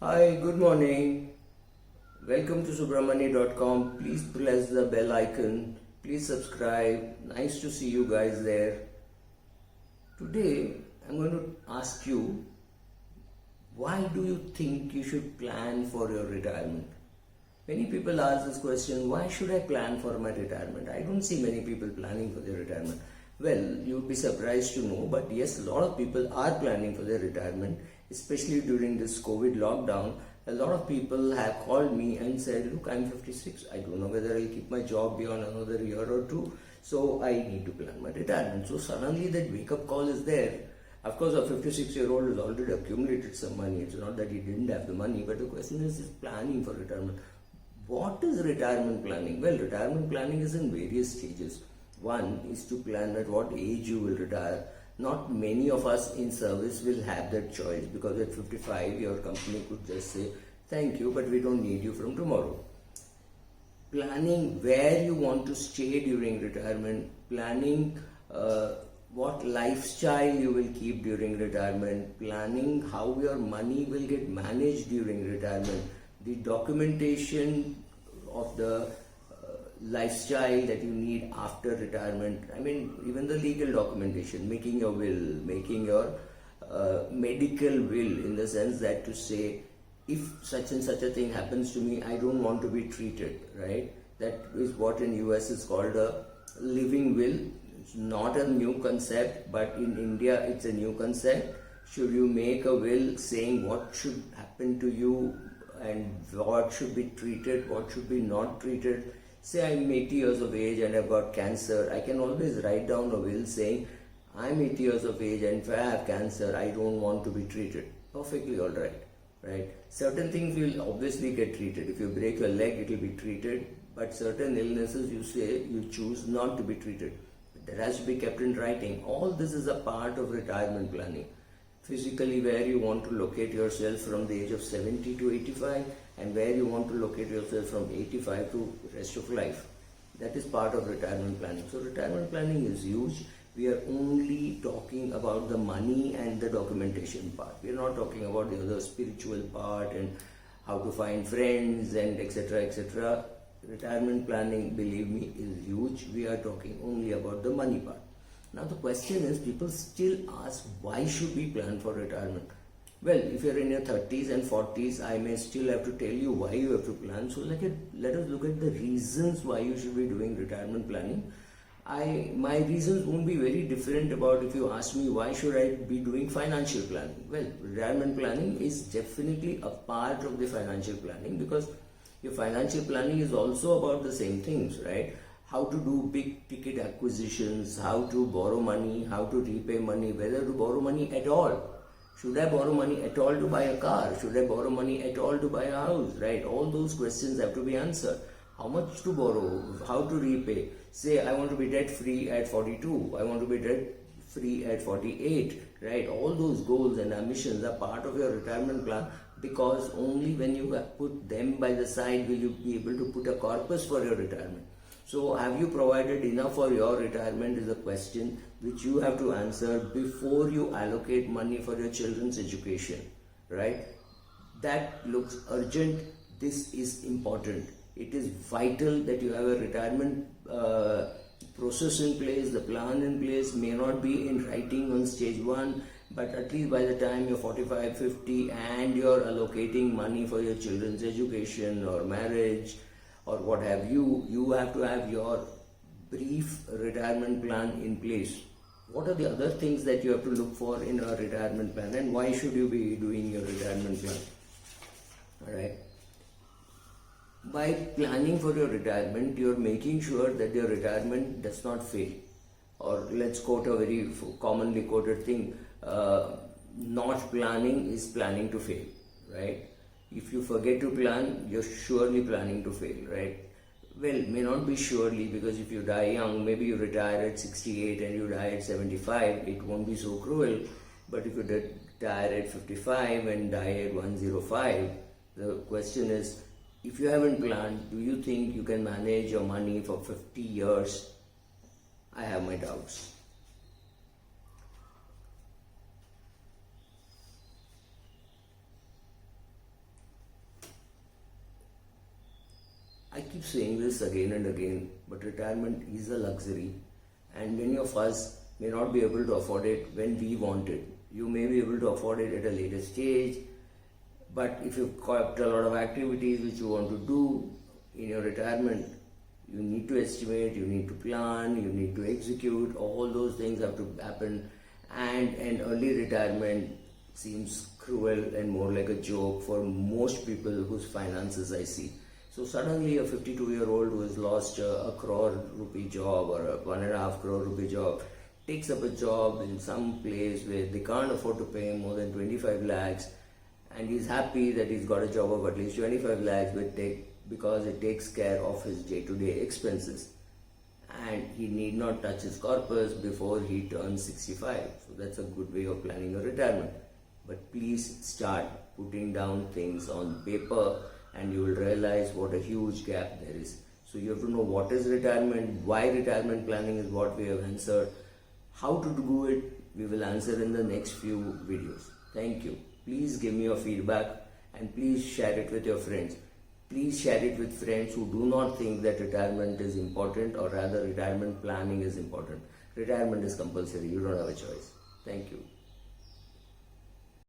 Hi, good morning. Welcome to subramani.com. Please press the bell icon. Please subscribe. Nice to see you guys there. Today, I'm going to ask you, why do you think you should plan for your retirement? Many people ask this question, why should I plan for my retirement? I don't see many people planning for their retirement. Well, you would be surprised to know, but yes, a lot of people are planning for their retirement, especially during this COVID lockdown. A lot of people have called me and said, look, I'm 56. I don't know whether I'll keep my job beyond another year or two, so I need to plan my retirement. So suddenly that wake-up call is there. Of course, a 56-year-old has already accumulated some money. It's not that he didn't have the money, but the question is planning for retirement. What is retirement planning? Well, retirement planning is in various stages. One is to plan at what age you will retire. Not many of us in service will have that choice, because at 55 your company could just say, thank you, but we don't need you from tomorrow. Planning where you want to stay during retirement, planning what lifestyle you will keep during retirement, planning how your money will get managed during retirement, the documentation of the lifestyle that you need after retirement. I mean, even the legal documentation, making your will, making your medical will, in the sense that to say, if such and such a thing happens to me, I don't want to be treated, right? That is what in US is called a living will. It's not a new concept, but in India it's a new concept. Should you make a will saying what should happen to you and what should be treated, what should be not treated? Say I'm 80 years of age and I've got cancer, I can always write down a will saying I'm 80 years of age and if I have cancer, I don't want to be treated. Perfectly alright, right? Certain things will obviously get treated. If you break your leg, it will be treated, but certain illnesses you say you choose not to be treated. That has to be kept in writing. All this is a part of retirement planning. Physically, where you want to locate yourself from the age of 70 to 85, and where you want to locate yourself from 85 to rest of life. That is part of retirement planning. So retirement planning is huge. We are only talking about the money and the documentation part. We are not talking about the other spiritual part and how to find friends and etc. etc. Retirement planning, believe me, is huge. We are talking only about the money part. Now the question is, people still ask, why should we plan for retirement? Well, if you're in your 30s and 40s, I may still have to tell you why you have to plan. So let us look at the reasons why you should be doing retirement planning. My reasons won't be very different about if you ask me why should I be doing financial planning. Well, retirement planning is definitely a part of the financial planning, because your financial planning is also about the same things, right? How to do big ticket acquisitions, how to borrow money, how to repay money, whether to borrow money at all. Should I borrow money at all to buy a car? Should I borrow money at all to buy a house, right? All those questions have to be answered. How much to borrow? How to repay? Say I want to be debt free at 42. I want to be debt free at 48, right? All those goals and ambitions are part of your retirement plan, because only when you have put them by the side will you be able to put a corpus for your retirement. So have you provided enough for your retirement is a question which you have to answer before you allocate money for your children's education, right? That looks urgent. This is important. It is vital that you have a retirement process in place. The plan in place may not be in writing on stage 1, but at least by the time you're 45, 50 and you're allocating money for your children's education or marriage or what have you, you have to have your brief retirement plan in place. What are the other things that you have to look for in a retirement plan, and why should you be doing your retirement plan? Alright. By planning for your retirement, you're making sure that your retirement does not fail. Or let's quote a very commonly quoted thing, not planning is planning to fail, right? If you forget to plan, you're surely planning to fail, right? Well, may not be surely, because if you die young, maybe you retire at 68 and you die at 75, it won't be so cruel. But if you retire at 55 and die at 105, the question is, if you haven't planned, do you think you can manage your money for 50 years? I have my doubts. keep saying this again and again, but retirement is a luxury, and many of us may not be able to afford it when we want it. You may be able to afford it at a later stage, but if you've got a lot of activities which you want to do in your retirement, you need to estimate, you need to plan, you need to execute. All those things have to happen, and an early retirement seems cruel and more like a joke for most people whose finances I see. So suddenly a 52-year-old who has lost a crore rupee job or a 1.5 crore rupee job takes up a job in some place where they can't afford to pay him more than 25 lakhs, and he's happy that he's got a job of at least 25 lakhs because it takes care of his day-to-day expenses, and he need not touch his corpus before he turns 65. So that's a good way of planning your retirement. But please start putting down things on paper, and you will realize what a huge gap there is. So you have to know what is retirement, why retirement planning is what we have answered, how to do it, we will answer in the next few videos. Thank you. Please give me your feedback, and please share it with your friends. Please share it with friends who do not think that retirement is important, or rather retirement planning is important. Retirement is compulsory. You don't have a choice. Thank you.